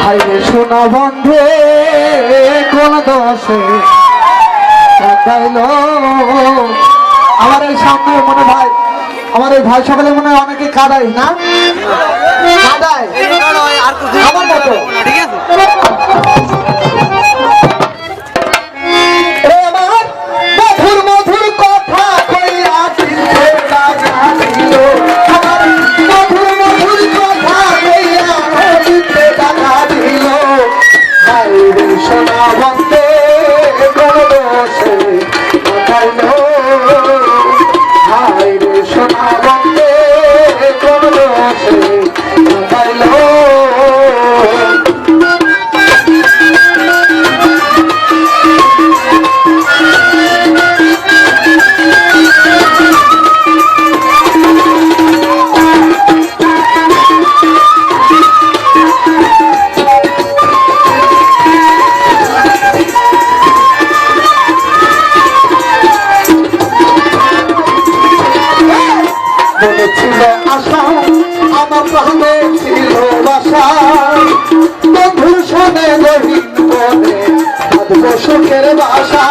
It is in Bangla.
হাইরে শোনা বন্ধে কোন দোষে কাঁদাইলো আমার এই সামনে মনে ভাই আমার এই ভাই সকালে মনে হয় অনেকে কাঁদাই না কাঁদায় আমার মতো ঠিক আছে ছিল আশা আমার প্রাণে ছিল বাসা বন্ধুর সনে গহীন বনে সুখের বাসা